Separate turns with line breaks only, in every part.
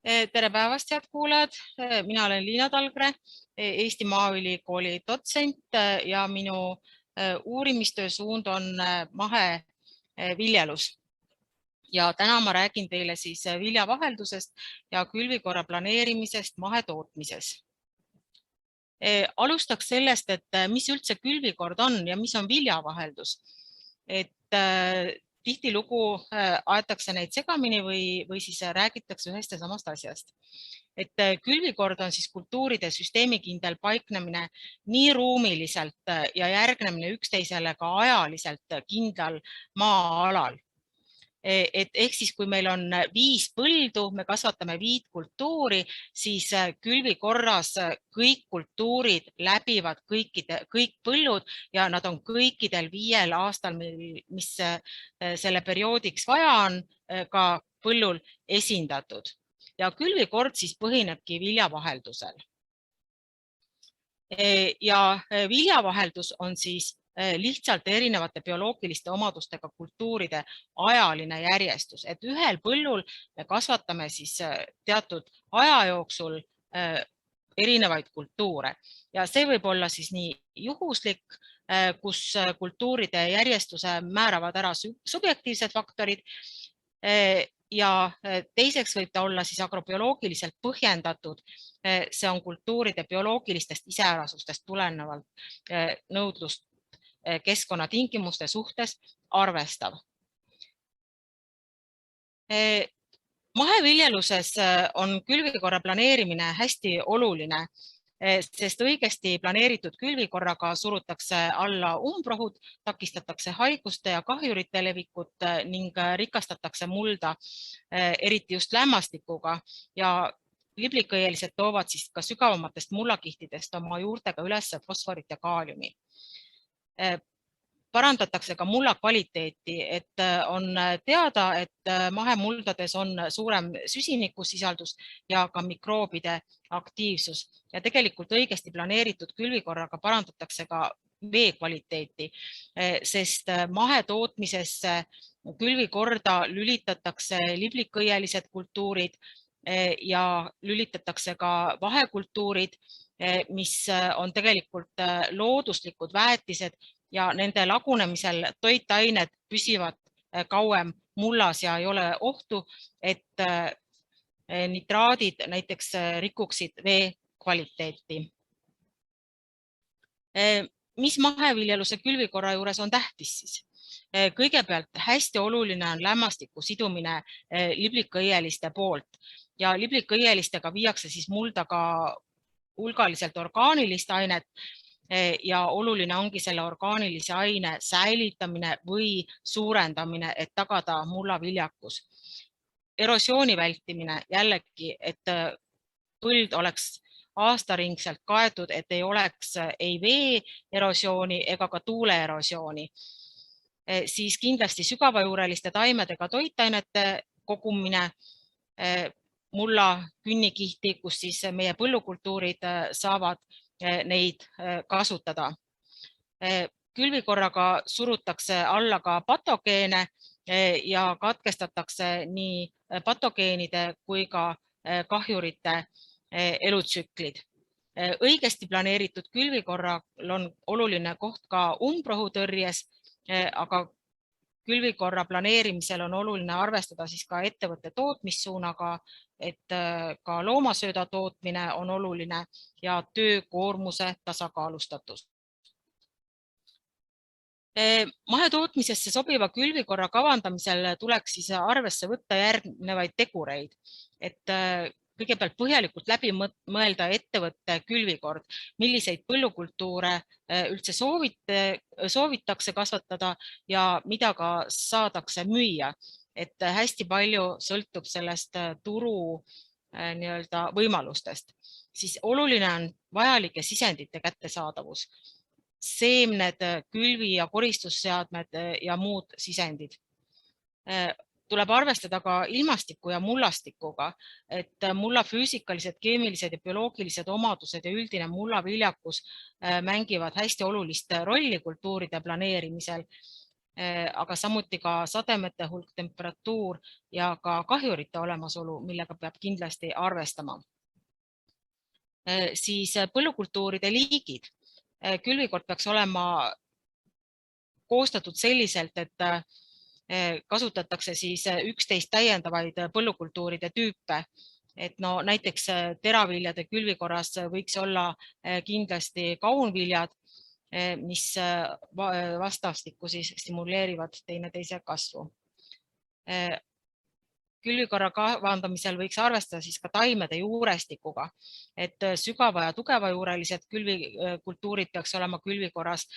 Tere päevast, head kuulajad! Mina olen Liina Talgre, Eesti Maaülikooli dotsent ja minu uurimistöö suund on maheviljelus. Ja täna ma räägin teile siis viljavaheldusest ja külvikorra planeerimisest mahetootmises. Alustaks sellest, et mis üldse külvikord on ja mis on viljavaheldus. Tihtilugu aetakse neid segamini või siis räägitakse ühest ja samast asjast. Külvikord on siis kultuuride süsteemikindel paiknemine nii ruumiliselt ja järgnemine üksteisele ka ajaliselt kindlal maa-alal. Ehk siis, kui meil on 5 põldu, me kasvatame 5 kultuuri, siis külvikorras kõik kultuurid läbivad kõik põllud ja nad on kõikidel 5 aastal, mis selle perioodiks vaja on, ka põllul esindatud. Ja külvikord siis põhinebki viljavaheldusel. Ja viljavaheldus on siis lihtsalt erinevate bioloogiliste omadustega kultuuride ajaline järjestus, et ühel põllul me kasvatame siis teatud aja jooksul erinevaid kultuure ja see võib olla siis nii juhuslik, kus kultuuride järjestuse määravad ära subjektiivsed faktorid ja teiseks võib ta olla siis agrobioloogiliselt põhjendatud. See on kultuuride bioloogilistest iseärasustest tulenevalt nõudlust keskkonnatingimuste suhtes arvestav. Maheviljeluses on külvikorra planeerimine hästi oluline, sest õigesti planeeritud külvikorraga surutakse alla umbrohud, takistatakse haiguste ja kahjurite levikut ning rikastatakse mulda, eriti just lämmastikuga ja liblikõielised toovad siis ka sügavamatest mullakihtidest oma juurtega üles fosforit ja kaaliumi. Parandatakse ka mulla kvaliteeti, et on teada, et mahemuldades on suurem süsinikusisaldus ja ka mikroobide aktiivsus ja tegelikult õigesti planeeritud külvikorraga parandatakse ka vee kvaliteeti, sest mahetootmisesse külvikorda lülitatakse liblikõielised kultuurid ja lülitatakse ka vahekultuurid, mis on tegelikult looduslikud väetised ja nende lagunemisel toitained püsivad kauem mullas ja ei ole ohtu, et nitraadid näiteks rikuksid vee kvaliteeti. Mis maheviljeluse külvikorra juures on tähtis siis? Kõigepealt hästi oluline on lämmastiku sidumine liblikõieliste poolt ja liblikõielistega viiakse siis mulda ka hulgaliselt orgaanilist ainet ja oluline ongi selle orgaanilise aine säilitamine või suurendamine, et tagada mulla viljakus. Erosiooni vältimine jällegi, et põld oleks aastaringselt kaetud, et ei oleks ei vee erosiooni ega ka tuule erosiooni. Siis kindlasti sügavajuureliste taimedega toitainete kogumine, mulla künnikihti, kus siis meie põllukultuurid saavad neid kasutada. Külvikorraga surutakse alla ka patogeene ja katkestatakse nii patogeenide kui ka kahjurite elutsüklid. Õigesti planeeritud külvikorral on oluline koht ka umbrohutõrjes, aga külvikorra planeerimisel on oluline arvestada siis ka ettevõtte tootmissuunaga, et ka loomasööda tootmine on oluline ja töökoormuse tasakaalustatus. Mahetootmisesse sobiva külvikorra kavandamisel tuleks siis arvesse võtta järgnevaid tegureid, et kõigepealt põhjalikult läbi mõelda ettevõtte külvikord, milliseid põllukultuure üldse soovitakse kasvatada ja mida ka saadakse müüa. Et hästi palju sõltub sellest turu võimalustest. Siis oluline on vajalike sisendite kättesaadavus, seemned, külvi- ja koristusseadmed ja muud sisendid. Tuleb arvestada ka ilmastiku ja mullastikuga, et mulla füüsikalised, keemilised ja bioloogilised omadused ja üldine mullaviljakus mängivad hästi olulist rolli kultuuride planeerimisel. aga samuti ka sademete hulk, temperatuur ja ka kahjurite olemasolu, millega peab kindlasti arvestama. Siis põllukultuuride liigid. Külvikord peaks olema koostatud selliselt, et kasutatakse siis 11 täiendavaid põllukultuuride tüüpe. Et no näiteks teraviljade külvikorras võiks olla kindlasti kaunviljad, mis vastastikku siis stimuleerivad teineteise kasvu. Külvikorra kavandamisel võiks arvestada siis ka taimede juurestikuga, et sügava ja tugeva juurelised külvikultuurid peaks olema külvikorras,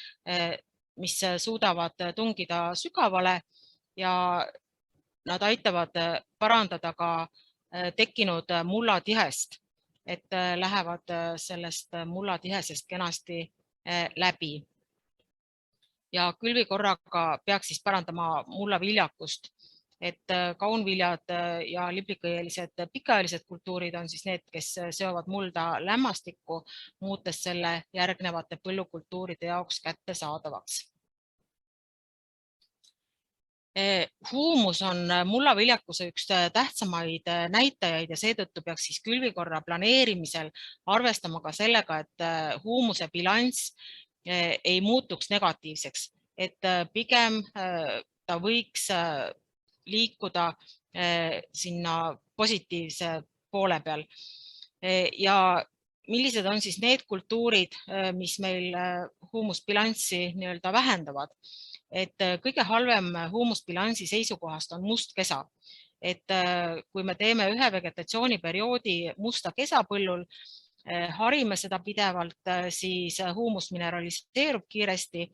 mis suudavad tungida sügavale ja nad aitavad parandada ka tekkinud mullatihest, et lähevad sellest mullatihesest kenasti läbi. Ja külvikorraga peaks siis parandama mullaviljakust, et kaunviljad ja liblikõielised pikaajalised kultuurid on siis need, kes seovad mulda lämmastikku, muutes selle järgnevate põllukultuuride jaoks kättesaadavaks. Huumus on mullaviljakuse üks tähtsamaid näitajaid ja seetõttu peaks siis külvikorra planeerimisel arvestama ka sellega, et huumuse bilanss ei muutuks negatiivseks, et pigem ta võiks liikuda sinna positiivse poole peal. Ja millised on siis need kultuurid, mis meil huumusbilanssi nii-öelda vähendavad? Et kõige halvem huumusbilansi seisukohast on must kesa. Et kui me teeme ühe vegetatsiooniperioodi musta kesa põllul, harime seda pidevalt, siis huumus mineraliseerub kiiresti,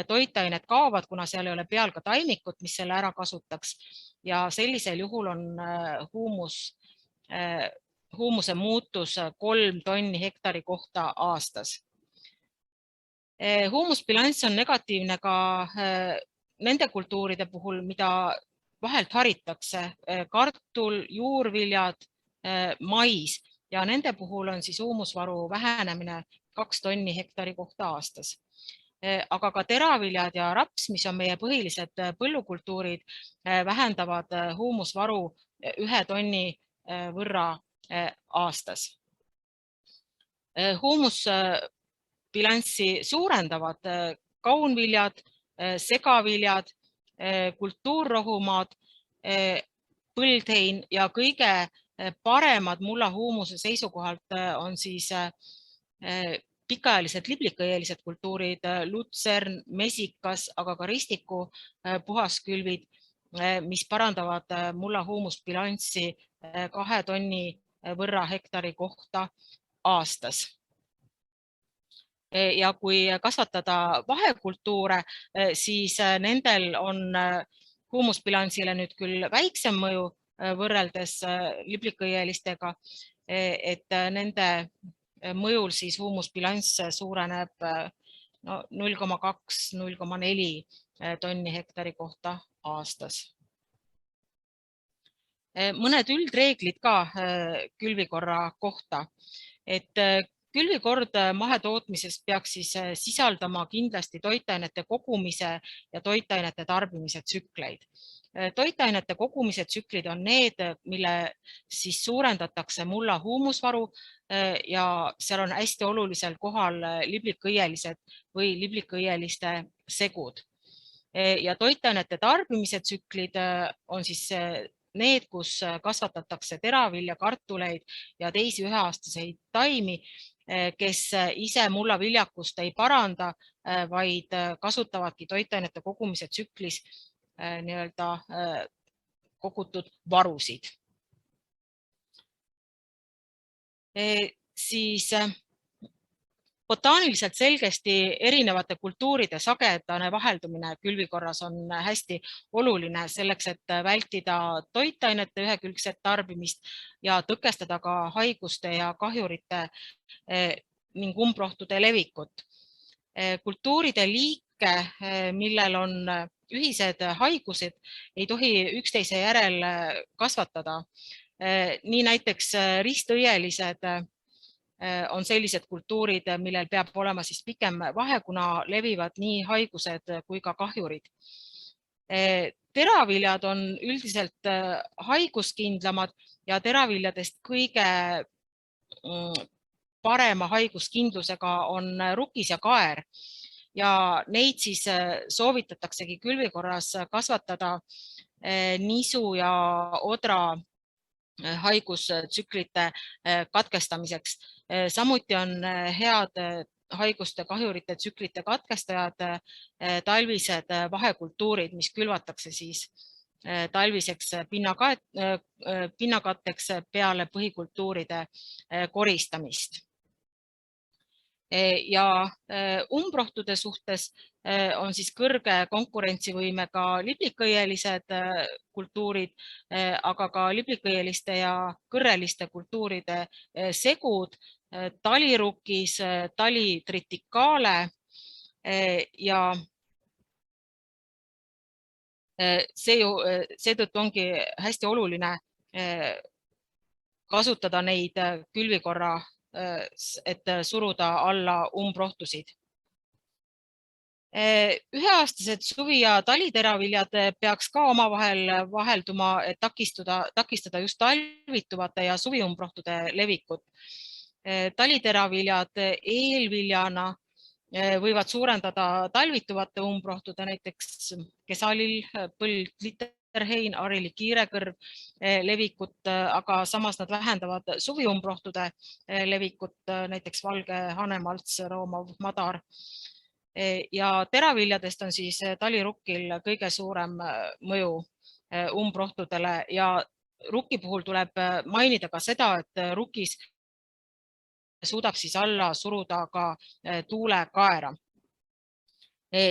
toitained kaovad, kuna seal ei ole peal ka taimikut, mis selle ära kasutaks. Ja sellisel juhul on huumuse muutus 3 tonni hektari kohta aastas. Huumusbilanss on negatiivne ka nende kultuuride puhul, mida vahelt haritakse, kartul, juurviljad, mais ja nende puhul on siis huumusvaru vähenemine 2 tonni hektari kohta aastas. Aga ka teraviljad ja raps, mis on meie põhilised põllukultuurid, vähendavad huumusvaru 1 tonni võrra aastas. Huumusbilanssi suurendavad kaunviljad, segaviljad, kultuurrohumaad, põldhein ja kõige paremad mullahuumuse seisukohalt on siis pikaajalised liblikõielised kultuurid, lutsern, mesikas, aga ka ristiku puhaskülvid, mis parandavad mullahuumusbilanssi 2 tonni võrra hektari kohta aastas. Ja kui kasvatada vahekultuure, siis nendel on huumusbilansile nüüd küll väiksem mõju võrreldes liblikõielistega, et nende mõjul siis huumusbilanss suureneb 0,2–0,4 tonni hektari kohta aastas. Mõned üldreeglid ka külvikorra kohta, et külvikord mahetootmises peaks siis sisaldama kindlasti toitainete kogumise ja toitainete tarbimise tsükleid. Toitainete kogumise tsüklid on need, mille siis suurendatakse mulla huumusvaru ja seal on hästi olulisel kohal liblikõielised või liblikõieliste segud. Ja toitainete tarbimise tsüklid on siis need, kus kasvatatakse teravilja, kartuleid ja teisi üheaastaseid taimi, kes ise mullaviljakust ei paranda, vaid kasutavadki toitainete kogumise tsüklis nii-öelda kogutud varusid. Siis botaaniliselt selgesti erinevate kultuuride sagedane vaheldumine külvikorras on hästi oluline selleks, et vältida toitainete ühekülgset tarbimist ja tõkestada ka haiguste ja kahjurite ning umbrohtude levikut. Kultuuride liike, millel on ühised haigused, ei tohi üksteise järel kasvatada. Nii näiteks ristõielised on sellised kultuurid, millel peab olema siis pikem vahe, kuna levivad nii haigused kui ka kahjurid. Teraviljad on üldiselt haiguskindlamad ja teraviljadest kõige parema haiguskindlusega on rukis ja kaer ja neid siis soovitataksegi külvi korras kasvatada nisu ja odra haigustsüklite katkestamiseks. Samuti on head haiguste kahjurite tsüklite katkestajad talvised vahekultuurid, mis külvatakse siis talviseks pinnakatteks peale põhikultuuride koristamist. Ja umbrohtude suhtes on siis kõrge konkurentsivõimega liblikõielised kultuurid, aga ka liblikõieliste ja kõrreliste kultuuride segud, talirukis, talitriticale ja seetõttu ongi hästi oluline kasutada neid külvikorra, et suruda alla umbrohtusid. Üheaastased suvi- ja taliteraviljad peaks ka omavahel vahelduma, et takistada just talvituvate ja suviumbrohtude levikut. Taliteraviljad eelviljana võivad suurendada talvituvate umbrohtude, näiteks kesalil, põld, literhein, harili kiirekõrv levikut, aga samas nad vähendavad suviumbrohtude levikut, näiteks valge hanemalts, roomav madar. Ja teraviljadest on siis talirukil kõige suurem mõju umbrohtudele ja rukki puhul tuleb mainida ka seda, et rukis suudab siis alla suruda ka tuulekaera.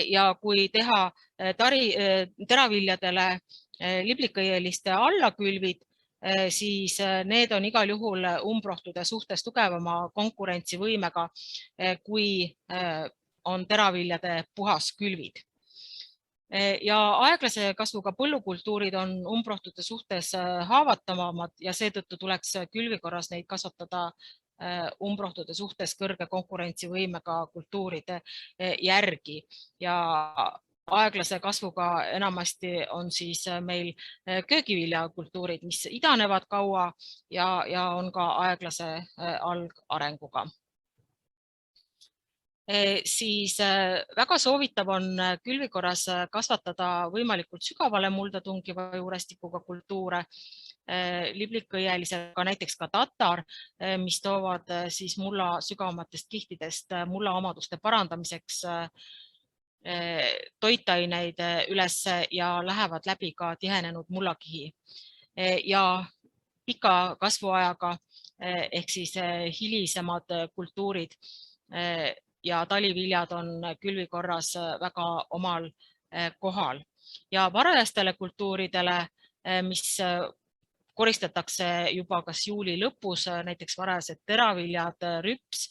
Ja kui teha teraviljadele liblikõieliste allakülvid, siis need on igal juhul umbrohtude suhtes tugevama konkurentsivõimega, kui on teraviljade puhaskülvid. Ja aeglase kasvuga põllukultuurid on umbrohtude suhtes haavatavamad ja seetõttu tuleks külvikorras neid kasvatada umbrohtude suhtes kõrge konkurentsivõimega kultuuride järgi ja aeglase kasvuga enamasti on siis meil köögiviljakultuurid, mis idanevad kaua ja on ka aeglase algarenguga. Siis väga soovitav on külvikorras kasvatada võimalikult sügavale mulda tungiva juurestikuga kultuure, liblikõielisega, näiteks ka tatar, mis toovad siis mulla sügavamatest kihtidest mulla omaduste parandamiseks toitaineid üles ja lähevad läbi ka tihenenud mullakihi. Ja pika kasvuajaga ehk siis hilisemad kultuurid ja taliviljad on külvikorras väga omal kohal. Ja varajastele kultuuridele, mis koristatakse juba kas juuli lõpus, näiteks varajased teraviljad, rüps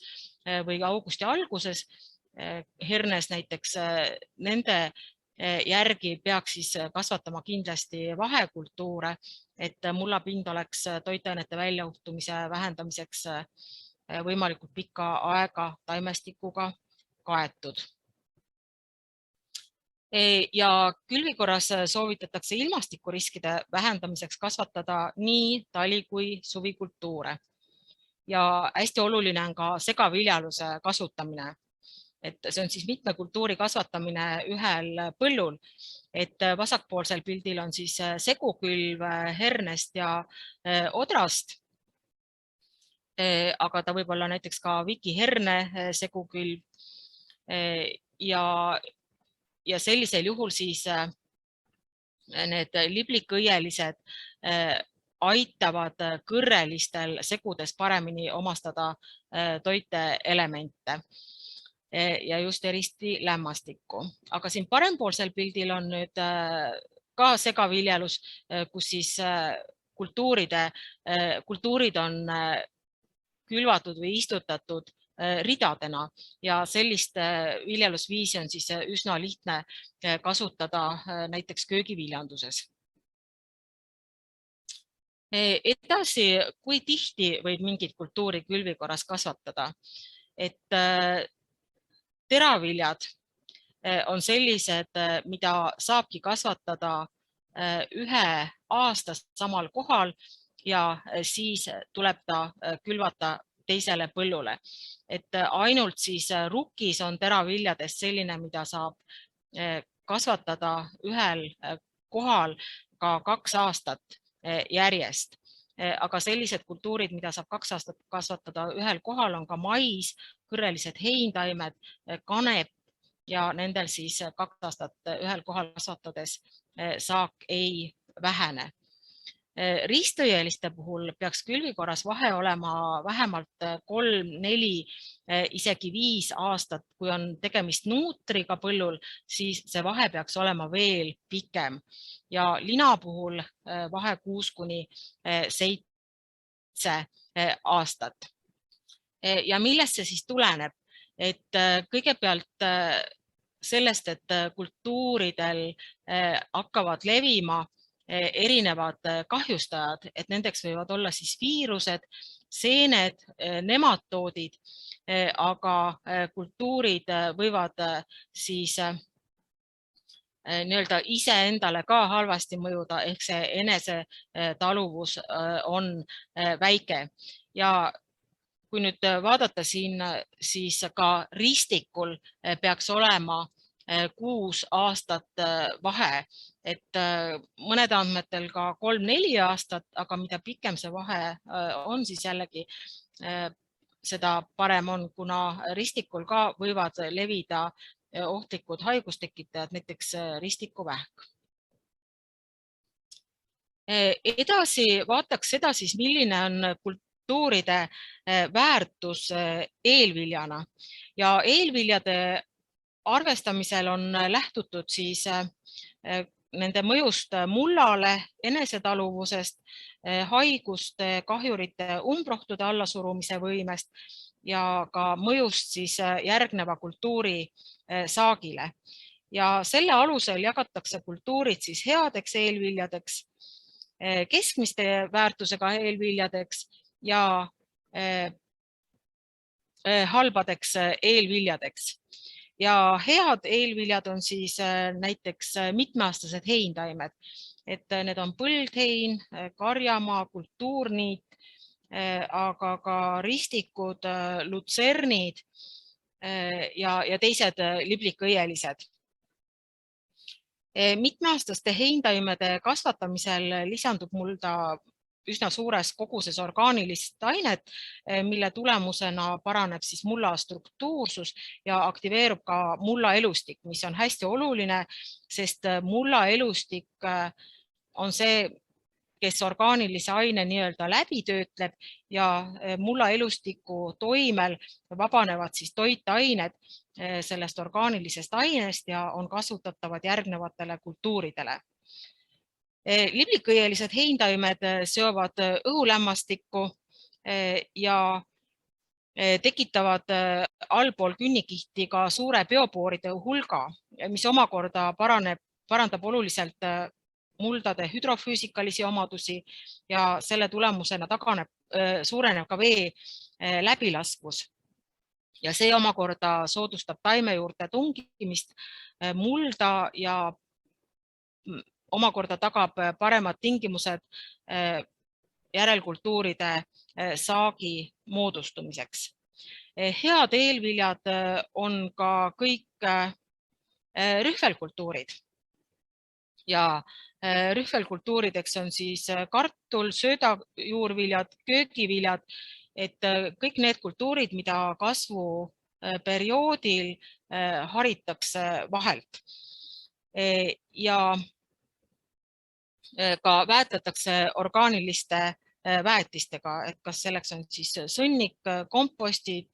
või augusti alguses, hernes näiteks, nende järgi peaks siis kasvatama kindlasti vahekultuure, et mullapind oleks toitainete väljauhtumise vähendamiseks võimalikult pikka aega taimestikuga kaetud. Ja külvikorras soovitatakse ilmastikuriskide vähendamiseks kasvatada nii tali- kui suvikultuure. Ja hästi oluline on ka segaviljaluse kasutamine. Et see on siis mitme kultuuri kasvatamine ühel põllul, et vasakpoolsel pildil on siis segukülv hernest ja odrast, aga ta võib olla näiteks ka vikiherne segukülv ja sellisel juhul siis need liblikõielised aitavad kõrrelistel segudes paremini omastada toiteelemente ja just eristi lämmastikku. Aga siin parempoolsel pildil on nüüd ka segaviljelus, kus siis kultuurid on külvatud või istutatud ridadena ja sellist viljelusviisi on siis üsna lihtne kasutada näiteks köögiviljanduses. Edasi, kui tihti võib mingit kultuuri külvikorras kasvatada, et teraviljad on sellised, mida saabki kasvatada 1 aasta samal kohal ja siis tuleb ta külvata teisele põllule. Et ainult siis rukis on teraviljadest selline, mida saab kasvatada ühel kohal ka 2 aastat järjest. Aga sellised kultuurid, mida saab 2 aastat kasvatada ühel kohal, on ka mais, kõrrelised heintaimed, kanep ja nendel siis 2 aastat ühel kohal kasvatades saak ei vähene. Riistõieliste puhul peaks külvikorras vahe olema vähemalt 3, 4, isegi 5 aastat. Kui on tegemist nuutriga põllul, siis see vahe peaks olema veel pikem ja lina puhul vahe 6 kuni 7 aastat. Ja millest see siis tuleneb? Et kõigepealt sellest, et kultuuridel hakkavad levima erinevad kahjustajad, et nendeks võivad olla siis viirused, seened, nematoodid, aga kultuurid võivad siis nii-öelda iseendale ka halvasti mõjuda, ehk see enesetaluvus on väike. Ja kui nüüd vaadata siin, siis ka ristikul peaks olema 6 aastat vahe, et mõned andmetel ka 3-4 aastat, aga mida pikem see vahe on, siis jällegi seda parem on, kuna ristikul ka võivad levida ohtlikud haigustekitajad, näiteks ristikuvähk. Edasi vaataks seda siis, milline on kultuuride väärtus eelviljana ja eelviljade arvestamisel on lähtutud siis nende mõjust mullale, enesetaluvusest, haiguste, kahjurite, umbrohtude allasurumise võimest ja ka mõjust siis järgneva kultuuri saagile. Ja selle alusel jagatakse kultuurid siis headeks eelviljadeks, keskmiste väärtusega eelviljadeks ja halbadeks eelviljadeks. Ja head eelviljad on siis näiteks mitmeaastased heintaimed, et need on põldhein, karjamaa, kultuurniit, aga ka ristikud, lutsernid ja teised liblikõielised. Mitmeaastaste heintaimede kasvatamisel lisandub mulda üsna suures koguses orgaanilist ainet, mille tulemusena paraneb siis mulla struktuursus ja aktiveerub ka mullaelustik, mis on hästi oluline, sest mullaelustik on see, kes orgaanilise aine nii-öelda läbi töötleb ja mullaelustiku toimel vabanevad siis toitained sellest orgaanilisest ainest ja on kasutatavad järgnevatele kultuuridele. Liblikõielised heintaimed seovad õhulämmastikku ja tekitavad allpool künnikihti ka suure biopooride hulga, mis omakorda parandab oluliselt muldade hüdrofüüsikalisi omadusi ja selle tulemusena suureneb ka vee läbilaskvus. Ja see omakorda soodustab taime juurde tungimist mulda ja omakorda tagab paremad tingimused järelkultuuride saagi moodustumiseks. Head eelviljad on ka kõik rühvelkultuurid ja rühvelkultuurideks on siis kartul, söödajuurviljad, köögiviljad, et kõik need kultuurid, mida kasvuperioodil haritakse vahelt ja ka väetatakse orgaaniliste väetistega, et kas selleks on siis sõnnik, kompostid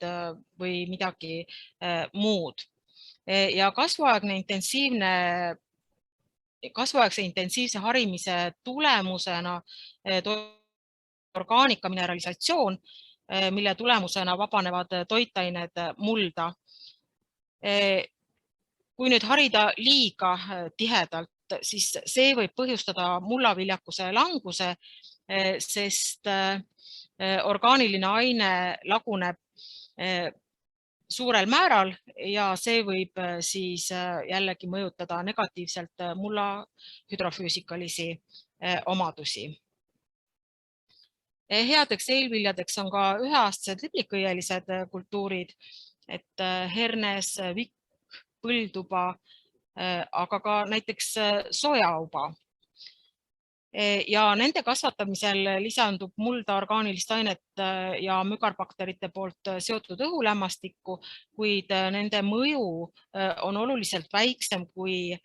või midagi muud. Ja kasvuaegse intensiivse harimise tulemusena orgaanika mineralisatsioon, mille tulemusena vabanevad toitained mulda. Kui nüüd harida liiga tihedalt, siis see võib põhjustada mullaviljakuse languse, sest orgaaniline aine laguneb suurel määral ja see võib siis jällegi mõjutada negatiivselt mulla hüdrofüüsikalisi omadusi. Headeks eelviljadeks on ka üheaastased liblikõielised kultuurid, et hernes, vikk, põlduba, aga ka näiteks sojaauba. Ja nende kasvatamisel lisandub mulda orgaanilist ainet ja mügarbakterite poolt seotud õhulämmastikku, kuid nende mõju on oluliselt väiksem kui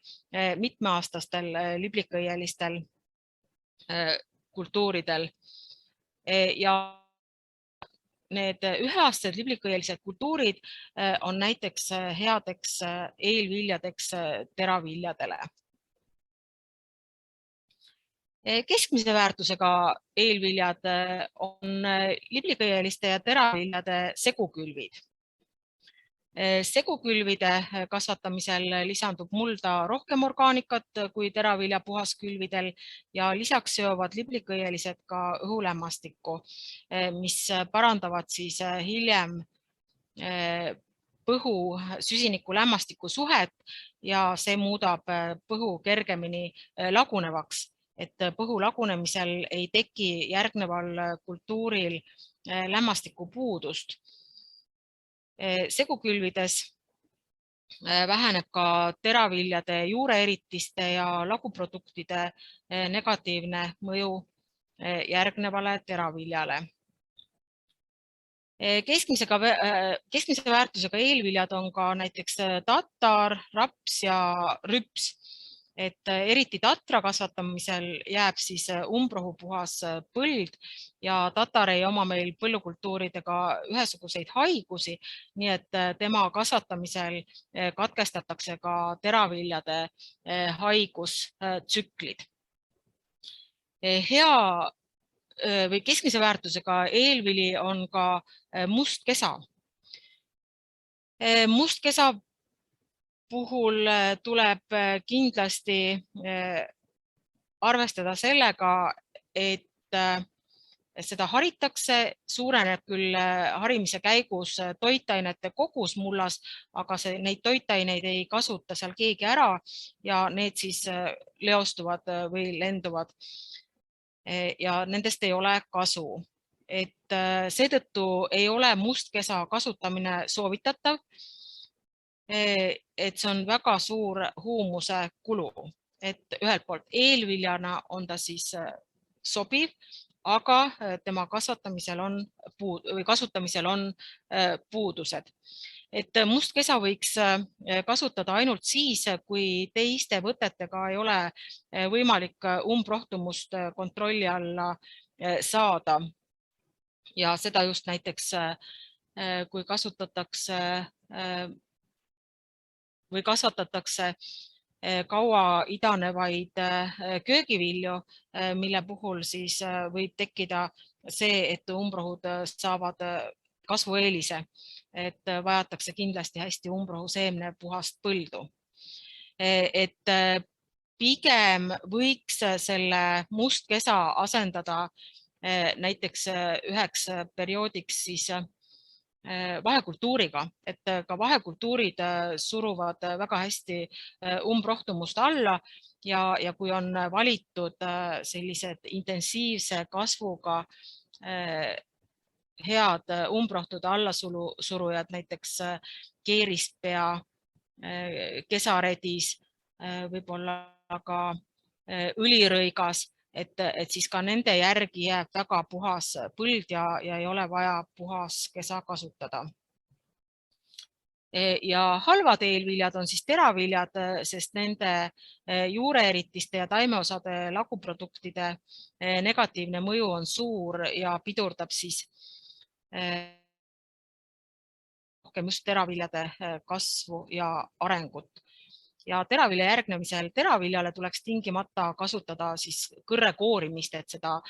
mitmeaastastel liblikõielistel kultuuridel. Ja need üheaastased liblikõielised kultuurid on näiteks headeks eelviljadeks teraviljadele. Keskmise väärtusega eelviljad on liblikõieliste ja teraviljade segukülvid. Segukülvide kasvatamisel lisandub mulda rohkem orgaanikat kui teravilja puhaskülvidel ja lisaks seovad liblikõielised ka õhulämmastikku, mis parandavad siis hiljem põhu süsiniku lämmastiku suhet ja see muudab põhu kergemini lagunevaks, et põhu lagunemisel ei teki järgneval kultuuril lämmastiku puudust. Segukülvides väheneb ka teraviljade juureeritiste ja laguproduktide negatiivne mõju järgnevale teraviljale. Keskmise väärtusega eelviljad on ka näiteks tatar, raps ja rüps. Et eriti tatra kasvatamisel jääb siis umbrohu puhas põld ja tatar ei oma meil põllukultuuridega ühesuguseid haigusi, nii et tema kasvatamisel katkestatakse ka teraviljade haigustsüklid. Hea või keskmise väärtusega eelvili on ka must kesa. Must kesa puhul tuleb kindlasti arvestada sellega, et seda haritakse, suureneb küll harimise käigus toitainete kogus mullas, aga neid toitaineid ei kasuta seal keegi ära ja need siis leostuvad või lenduvad ja nendest ei ole kasu. Et seetõttu ei ole mustkesa kasutamine soovitatav, et see on väga suur huumuse kulu, et ühelt poolt eelviljana on ta siis sobiv, aga tema kasvatamisel on kasutamisel on puudused. Et mustkesa võiks kasutada ainult siis, kui teiste võtetega ei ole võimalik umbrohtumust kontrolli alla saada. Ja seda just näiteks, kui kasvatatakse kaua idanevaid köögivilju, mille puhul siis võib tekkida see, et umbrohud saavad kasvueelise, et vajatakse kindlasti hästi umbrohu seemne puhast põldu. Et pigem võiks selle mustkesa asendada näiteks üheks perioodiks siis vahekultuuriga, et ka vahekultuurid suruvad väga hästi umbrohtumust alla ja kui on valitud sellised intensiivse kasvuga head umbrohtude allasurujad, näiteks keerispea, kesaredis, võib-olla ka õlirõigas, et siis ka nende järgi jääb väga puhas põld ja ei ole vaja puhas kesa kasutada. Ja halvad eelviljad on siis teraviljad, sest nende juureeritiste ja taimeosade laguproduktide negatiivne mõju on suur ja pidurdab siis rohkem just teraviljade kasvu ja arengut. Ja teravilja järgnemisel teraviljale tuleks tingimata kasutada siis kõrre koorimist, et seda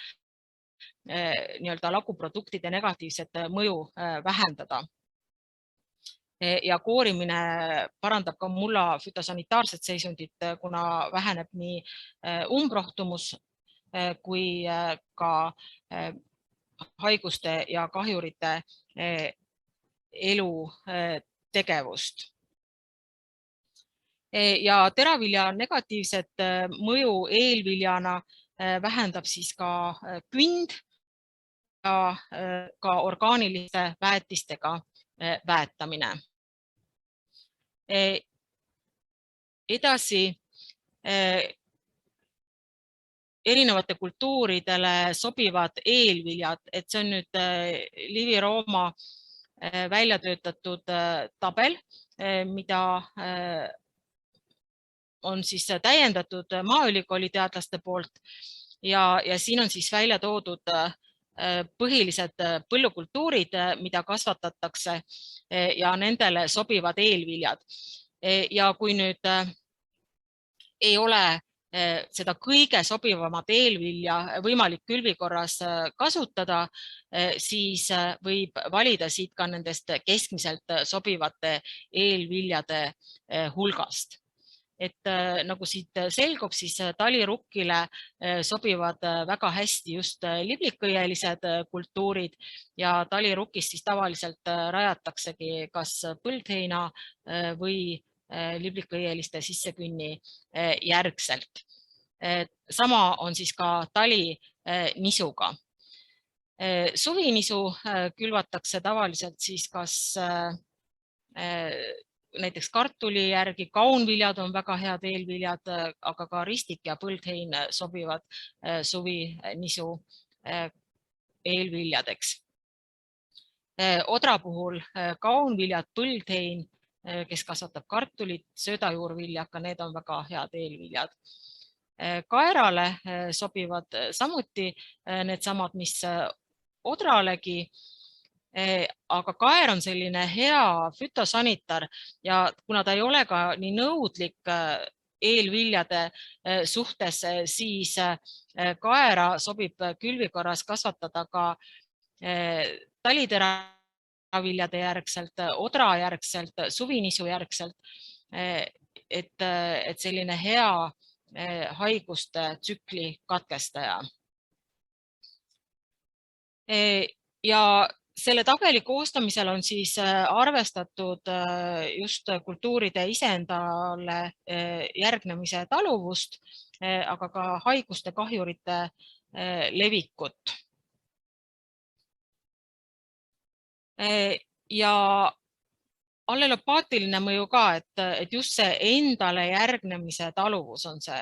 nii-öelda laguproduktide negatiivset mõju vähendada. Ja koorimine parandab ka mulla fütosanitaarset seisundit, kuna väheneb nii umbrohtumus kui ka haiguste ja kahjurite elutegevust. Ja teravilja negatiivset mõju eelviljana vähendab siis ka künd ja ka orgaaniliste väetistega väetamine. Edasi, erinevate kultuuridele sobivad eelviljad, et see on nüüd Livi Rooma välja töötatud tabel, mida on siis täiendatud Maaülikooli teadlaste poolt ja siin on siis välja toodud põhilised põllukultuurid, mida kasvatatakse ja nendele sobivad eelviljad. Ja kui nüüd ei ole seda kõige sobivamat eelvilja võimalik külvikorras kasutada, siis võib valida siit ka nendest keskmiselt sobivate eelviljade hulgast. Et nagu siit selgub, siis talirukkile sobivad väga hästi just liblikõielised kultuurid ja talirukist siis tavaliselt rajataksegi kas põldheina või liblikõieliste sissekünni järgselt. Sama on siis ka talinisuga. Suvinisu külvatakse tavaliselt siis kas näiteks kartuli järgi, kaunviljad on väga head eelviljad, aga ka ristik ja põldhein sobivad suvinisu eelviljadeks. Odra puhul kaunviljad, põldhein, kes kasvatab kartulit, söödajuurvilja, ka need on väga head eelviljad. Kaerale sobivad samuti needsamad, mis odralegi, aga kaer on selline hea fütosanitar ja kuna ta ei ole ka nii nõudlik eelviljade suhtes, siis kaera sobib külvikorras kasvatada ka taliteraviljade järgselt, odra järgselt, suvinisu järgselt, et selline hea haiguste tsükli katkestaja. Ja selle tabeli koostamisel on siis arvestatud just kultuuride iseendale järgnemise taluvust, aga ka haiguste kahjurite levikut. Ja allelopaatiline mõju ka, et just see endale järgnemise taluvus on see,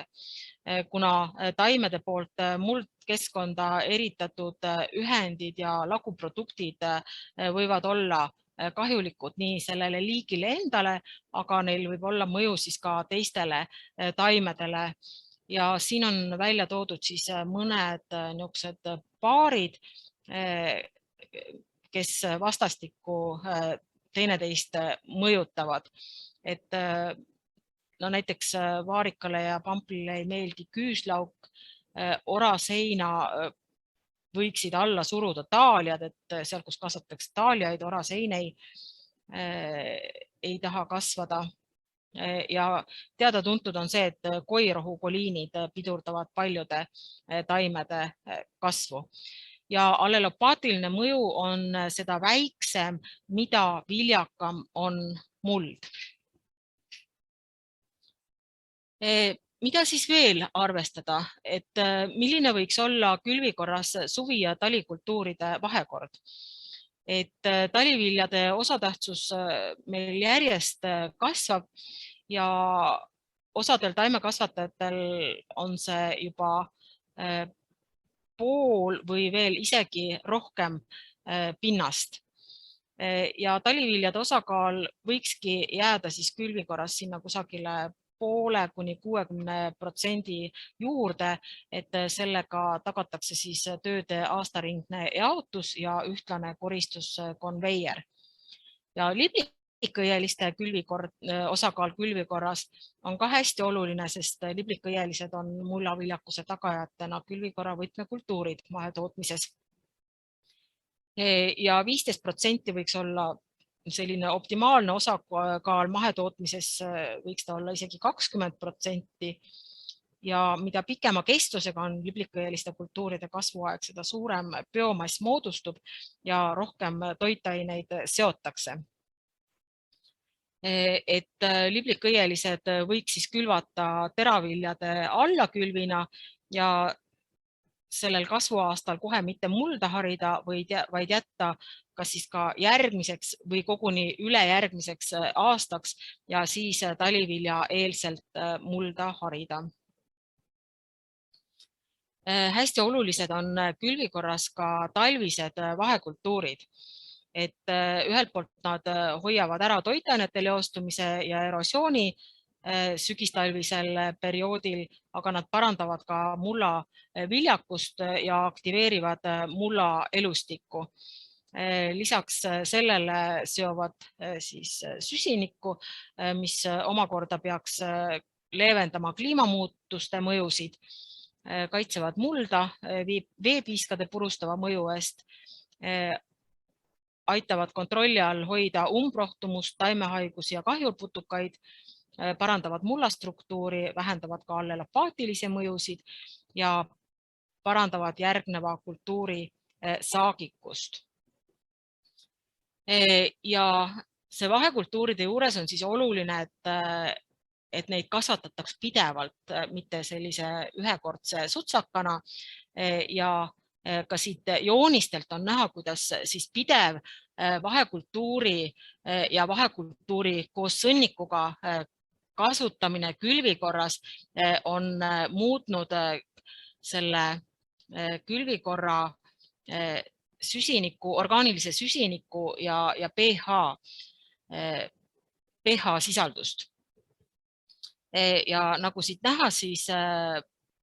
kuna taimede poolt muldkeskkonda eritatud ühendid ja laguproduktid võivad olla kahjulikud nii sellele liigile endale, aga neil võib olla mõju siis ka teistele taimedele. Ja siin on välja toodud siis mõned niisugused paarid, kes vastastikku teineteist mõjutavad. Et no näiteks vaarikale ja pamplile ei meeldi küüslauk, oraseina võiksid alla suruda taaliad, et seal, kus kasvatatakse taaliaid, oraseinei ei taha kasvada. Ja teada-tuntud on see, et koirohukoliinid pidurdavad paljude taimede kasvu. Ja allelopaatiline mõju on seda väiksem, mida viljakam on muld. Mida siis veel arvestada, et milline võiks olla külvikorras suvi- ja talikultuuride vahekord? Et taliviljade osatähtsus meil järjest kasvab ja osadel taimekasvatajatel on see juba pool või veel isegi rohkem pinnast. Ja taliviljade osakaal võikski jääda siis külvikorras sinna kusagile 0,5–60% juurde, et sellega tagatakse siis tööde aastaringne jaotus ja ühtlane koristuskonveier. Ja liblikõieliste osakaal külvikorras on ka hästi oluline, sest liblikõielised on mullaviljakuse tagajatena külvikorra võtmekultuurid mahetootmises. Ja 15% võiks olla selline optimaalne osakaal mahetootmises, võiks ta olla isegi 20%. ja mida pikema kestusega on liblikõieliste kultuuride kasvuaeg, seda suurem biomass moodustub ja rohkem toitaineid seotakse. Et liblikõielised võiks siis külvata teraviljade allakülvina ja sellel kasvuaastal kohe mitte mulda harida, vaid jätta kas siis ka järgmiseks või koguni ülejärgmiseks aastaks ja siis talivilja eelselt mulda harida. Hästi olulised on külvikorras ka talvised vahekultuurid. Et ühelt poolt nad hoiavad ära toitainete leostumise ja erosiooni sügistalvisel perioodil, aga nad parandavad ka mulla viljakust ja aktiveerivad mulla elustikku. Lisaks sellele seovad siis süsinikku, mis omakorda peaks leevendama kliimamuutuste mõjusid, kaitsevad mulda veepiiskade purustava mõju eest, aitavad kontrolli all hoida umbrohtumust, taimehaigusi ja kahjurputukaid, parandavad mullastruktuuri, vähendavad ka allelopaatilisi mõjusid ja parandavad järgneva kultuuri saagikust. Ja see vahekultuuride juures on siis oluline, et neid kasvatataks pidevalt, mitte sellise ühekordse sutsakana ja ka siit joonistelt on näha, kuidas siis pidev vahekultuuri ja vahekultuuri koos sõnnikuga kasutamine külvikorras on muutnud selle külvikorra süsiniku, orgaanilise süsiniku ja pH sisaldust. Ja nagu siit näha, siis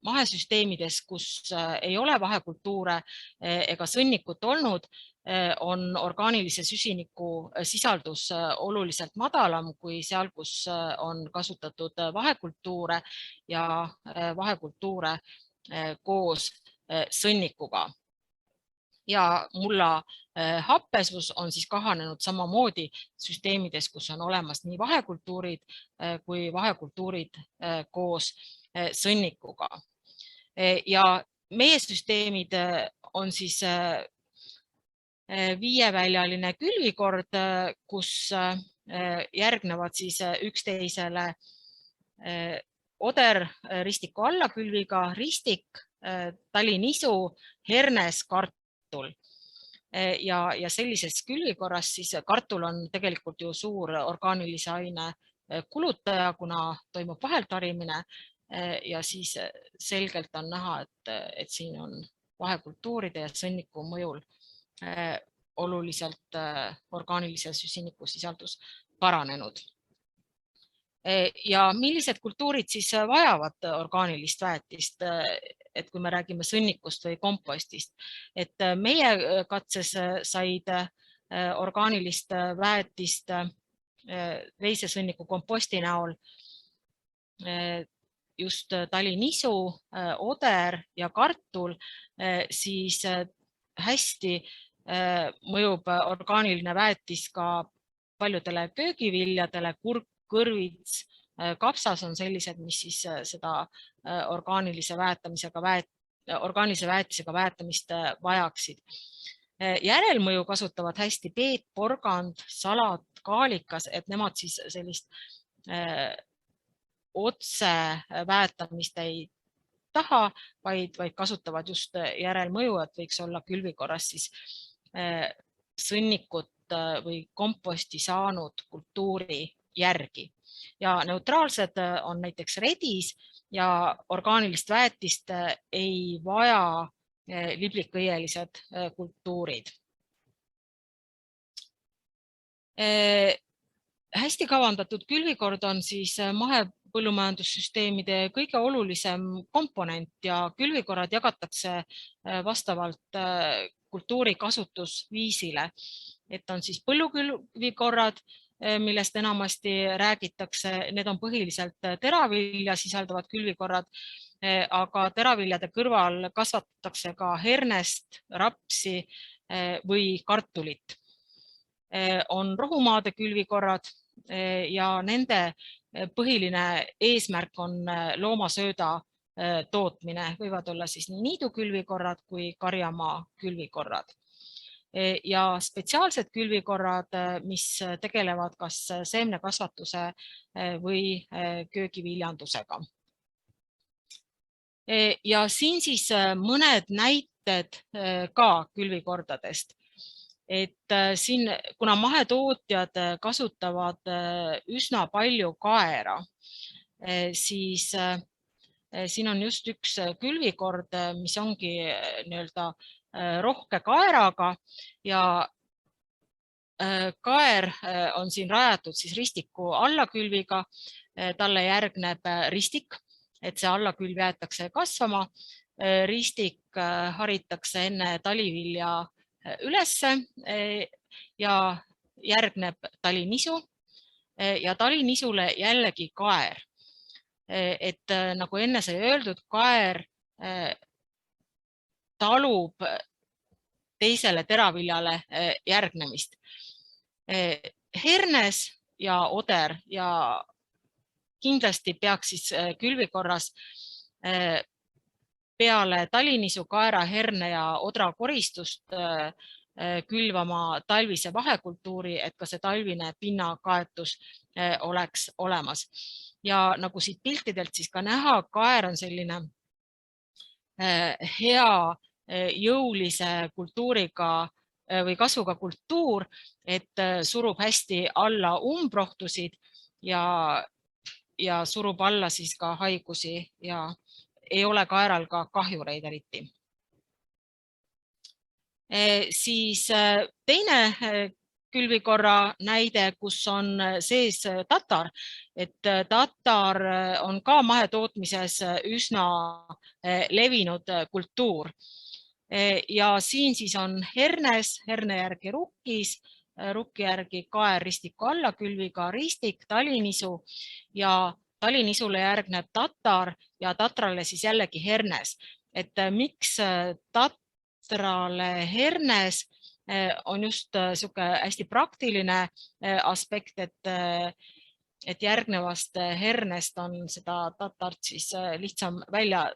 mahesüsteemides, kus ei ole vahekultuure ega sõnnikut olnud, on orgaanilise süsiniku sisaldus oluliselt madalam kui seal, kus on kasutatud vahekultuure ja vahekultuure koos sõnnikuga. Ja mulla happesus on siis kahanenud samamoodi süsteemides, kus on olemas nii vahekultuurid kui vahekultuurid koos sõnnikuga. Ja meie süsteemid on siis viieväljaline külvikord, kus järgnevad siis üksteisele oder ristiku allakülviga, ristik, talinisu, hernes, kartul. Ja sellises külvikorras siis kartul on tegelikult ju suur orgaanilise aine kulutaja, kuna toimub vaheltarimine ja siis selgelt on näha, et siin on vahekultuuride ja sõnniku mõjul oluliselt orgaanilise süsiniku sisaldus paranenud. Ja millised kultuurid siis vajavad orgaanilist väetist, et kui me räägime sõnnikust või kompostist, et meie katses said orgaanilist väetist veisesõnniku komposti näol just talinisu, oder ja kartul, siis hästi mõjub orgaaniline väetis ka paljudele köögiviljadele, kurk, kõrvits, kapsas on sellised, mis siis seda orgaanilise väetisega väetamist vajaksid. Järelmõju kasutavad hästi peet, porgand, salat, kaalikas, et nemad siis sellist otse väetamist ei taha, vaid kasutavad just järelmõju, et võiks olla külvikorras siis sõnnikut või komposti saanud kultuuri järgi. Ja neutraalsed on näiteks redis ja orgaanilist väetist ei vaja liblikõielised kultuurid. Hästi kavandatud külvikord on siis mahepõllumajandussüsteemide kõige olulisem komponent ja külvikorrad jagatakse vastavalt kultuuri kasutusviisile, et on siis põllukülvikorrad, millest enamasti räägitakse, need on põhiliselt teravilja sisaldavad külvikorrad, aga teraviljade kõrval kasvatatakse ka hernest, rapsi või kartulit. On rohumaade külvikorrad ja nende põhiline eesmärk on loomasööda tootmine, võivad olla siis nii niidukülvikorrad kui karjamaa külvikorrad. Ja spetsiaalsed külvikorrad, mis tegelevad kas seemnekasvatuse või köögiviljandusega. Ja siin siis mõned näited ka külvikordadest. Et siin, kuna mahetootjad kasutavad üsna palju kaera, siis siin on just üks külvikord, mis ongi nii-öelda rohke kaeraga ja kaer on siin rajatud siis ristiku allakülviga, talle järgneb ristik, et see allakülv jäetakse kasvama, ristik haritakse enne talivilja ülesse ja järgneb talinisu ja talinisule jällegi kaer. Et nagu enne sai öeldud, kaer talub teisele teraviljale järgnemist. Hernes ja oder ja kindlasti peaks siis külvikorras peale talinisu, kaera, herne ja odra koristust külvama talvise vahekultuuri, et ka see talvine pinnakaetus oleks olemas. Ja nagu siit piltidelt siis ka näha, kaer on selline hea jõulise kultuuriga või kasvuga kultuur, et surub hästi alla umbrohtusid ja surub alla siis ka haigusi ja ei ole kaeral ka kahjureid eriti. Siis teine külvikorra näide, kus on sees tatar, et tatar on ka mahetootmises üsna levinud kultuur. Ja siin siis on hernes, herne järgi rukkis, rukki järgi kaer ristiku allakülviga ristik, talinisu ja talinisule järgneb tatar ja tatrale siis jällegi hernes. Et miks tatrale hernes on just sihuke hästi praktiline aspekt, et järgnevast hernest on seda tatart siis lihtsam välja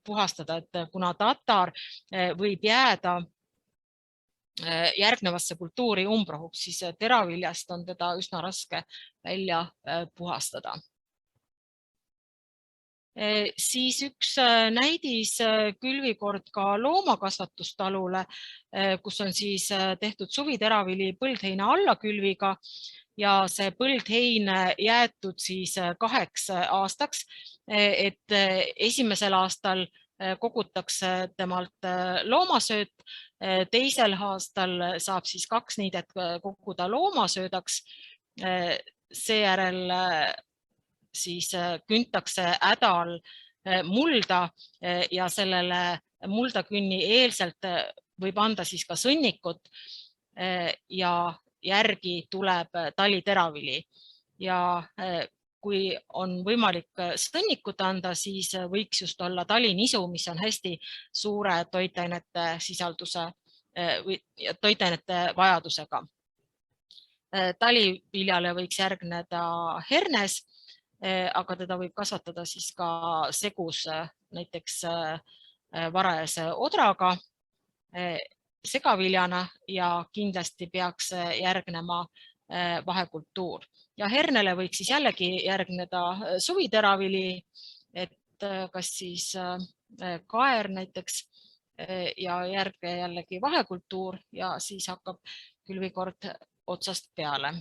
puhastada, et kuna tatar võib jääda järgnevasse kultuuri umbrohuks, siis teraviljast on teda üsna raske välja puhastada. Siis üks näidis külvikord ka loomakasvatustalule, kus on siis tehtud suviteravili põldheina allakülviga ja see põldhein jäetud siis 2 aastaks, et esimesel aastal kogutakse temalt loomasööt, teisel aastal saab siis 2 niidet koguda loomasöödaks, seejärel siis küntakse hädal mulda ja sellele muldakünni eelselt võib anda siis ka sõnnikut ja järgi tuleb taliteravili. Ja kui on võimalik sõnnikut anda, siis võiks just olla talinisu, mis on hästi suure toitainete sisalduse või toitainete vajadusega. Taliviljale võiks järgneda hernes, aga teda võib kasvatada siis ka segus näiteks varajase odraga segaviljana ja kindlasti peaks järgnema vahekultuur. Ja hernele võiks siis jällegi järgneda suviteravili, et kas siis kaer näiteks ja järge jällegi vahekultuur ja siis hakkab külvikord otsast peale.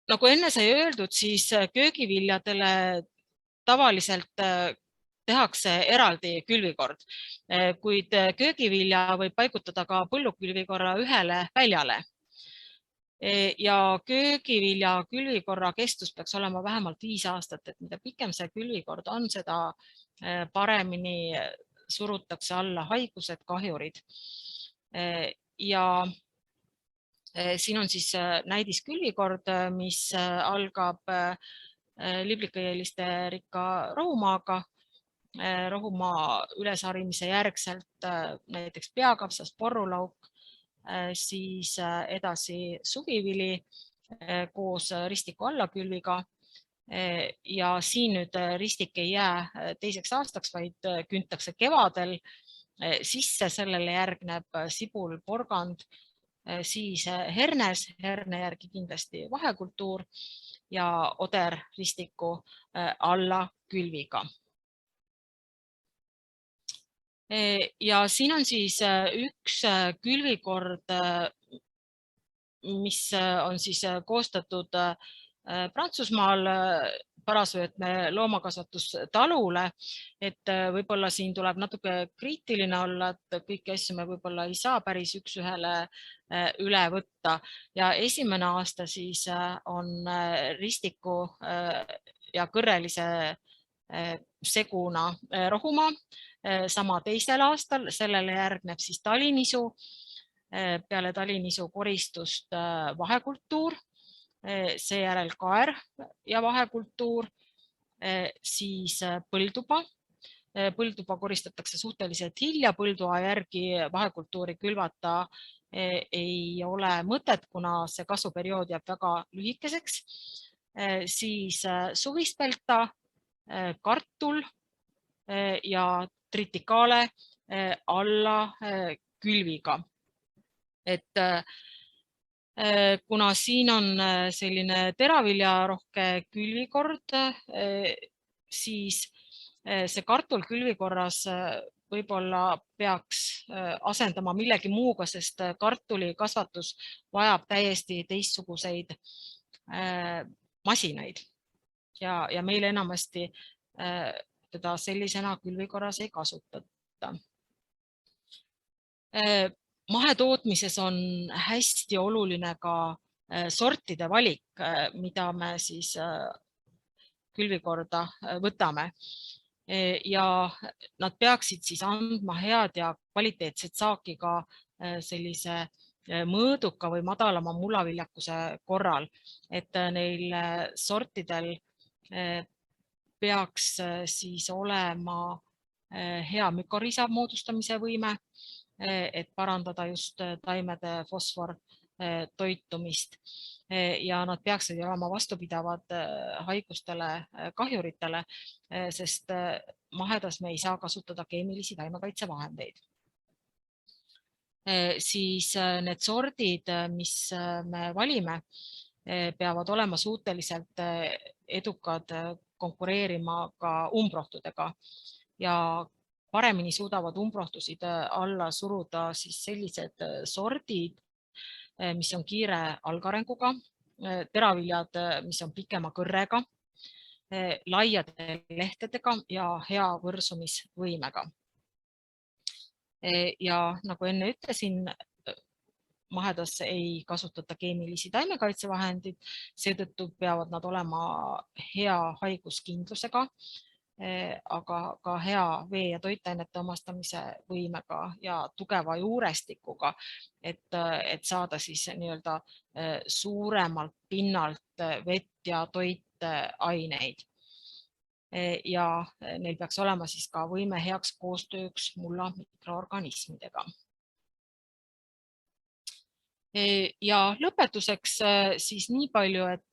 Nagu enne sai öeldud, siis köögiviljadele tavaliselt tehakse eraldi külvikord, kuid köögivilja võib paigutada ka põllukülvikorra ühele väljale. Ja köögivilja külvikorra kestus peaks olema vähemalt 5 aastat, et mida pikem see külvikord on, seda paremini surutakse alla haigused, kahjurid. Ja siin on siis näidiskülvikord, mis algab liblikõieliste rikka rohumaaga. Rohumaa ülesharimise järgselt näiteks peakapsas, porrulauk, siis edasi suvivili koos ristiku allakülviga Ja siin nüüd ristik ei jää teiseks aastaks, vaid küntakse kevadel sisse, sellele järgneb sibul, porgand, siis hernes, herne järgi kindlasti vahekultuur ja oder ristiku alla külviga. Ja siin on siis üks külvikord, mis on siis koostatud Prantsusmaal Parasvõetme loomakasvatustalule, et võib-olla siin tuleb natuke kriitiline olla, et kõiki asju me võib-olla ei saa päris üks-ühele üle võtta. Ja esimene aasta siis on ristiku ja kõrrelise seguna rohumaa, sama teisel aastal, sellele järgneb siis talinisu, peale talinisu koristust vahekultuur, seejärel kaer ja vahekultuur, siis põldupa. Põldupa koristatakse suhteliselt hilja, põldua järgi vahekultuuri külvata ei ole mõtet, kuna see kasvuperiood jääb väga lühikeseks. Siis suvispelta, kartul ja tritikaale alla külviga. Et kuna siin on selline teraviljarohke külvikord, siis see kartul külvikorras võib-olla peaks asendama millegi muuga, sest kartuli kasvatus vajab täiesti teistsuguseid masinaid ja meil enamasti teda sellisena külvikorras ei kasutata. Mahetootmises on hästi oluline ka sortide valik, mida me siis külvikorda võtame. Ja nad peaksid siis andma head ja kvaliteetset saaki ka sellise mõõduka või madalama mullaviljakuse korral, et neil sortidel peaks siis olema hea mükorisa moodustamise võime, et parandada just taimede fosfor toitumist ja nad peaksid olema vastupidavad haigustele, kahjuritele, sest mahedas me ei saa kasutada keemilisi taimekaitsevahendeid. Siis need sordid, mis me valime, peavad olema suhteliselt edukad konkureerima ka umbrohtudega ja paremini suudavad umbrohtusid alla suruda siis sellised sordid, mis on kiire algarenguga, teraviljad, mis on pikema kõrrega, laiade lehtedega ja hea võrsumisvõimega. Ja nagu enne ütlesin, mahedas ei kasutata keemilisi taimekaitsevahendid, seetõttu peavad nad olema hea haiguskindlusega, aga ka hea vee ja toitainete omastamise võimega ja tugeva juurestikuga, et saada siis nii-öelda suuremalt pinnalt vett ja toitaineid. Ja neil peaks olema siis ka võime heaks koostööks mulla mikroorganismidega. Ja lõpetuseks siis nii palju, et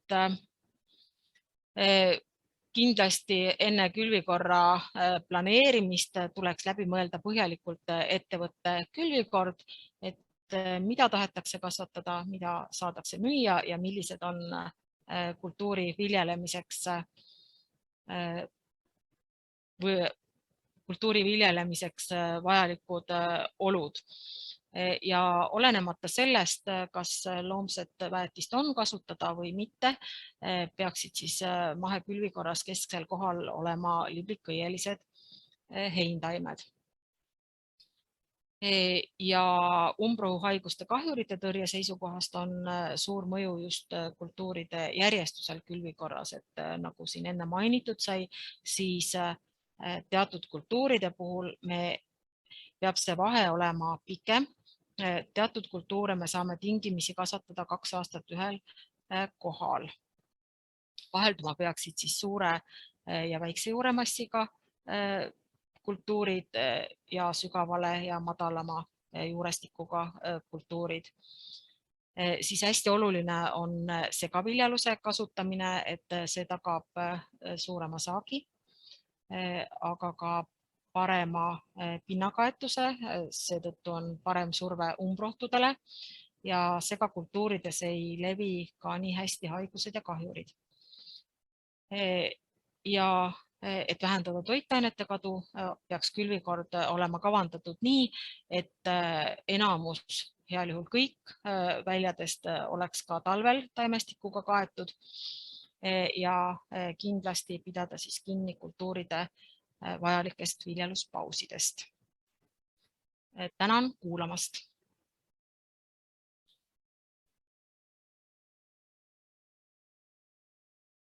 kindlasti enne külvikorra planeerimist tuleks läbi mõelda põhjalikult ettevõtte külvikord, et mida tahetakse kasvatada, mida saadakse müüa ja millised on kultuuri viljelemiseks vajalikud olud. Ja olenemata sellest, kas loomset väetist on kasutada või mitte, peaksid siis mahekülvikorras kesksel kohal olema liblikõielised heintaimed. Ja umbrohuhaiguste kahjurite tõrje seisukohast on suur mõju just kultuuride järjestusel külvikorras, et nagu siin enne mainitud sai, siis teatud kultuuride puhul peab see vahe olema pikem. Teatud kultuure me saame tingimisi kasvatada 2 aastat ühel kohal. Vahelduma peaksid siis suure ja väikse juuremassiga kultuurid ja sügavale ja madalama juurestikuga kultuurid. Siis hästi oluline on segaviljaluse kasutamine, et see tagab suurema saagi, aga ka parema pinnakaetuse, seetõttu on parem surve umbrohtudele ja segakultuurides ei levi ka nii hästi haigused ja kahjurid. Ja et vähendada toitainete kadu, peaks külvikord olema kavandatud nii, et enamus, heal juhul kõik väljadest oleks ka talvel taimestikuga kaetud ja kindlasti pidada siis kinni kultuuride vajalikest viljeluspausidest. Tänan kuulamast.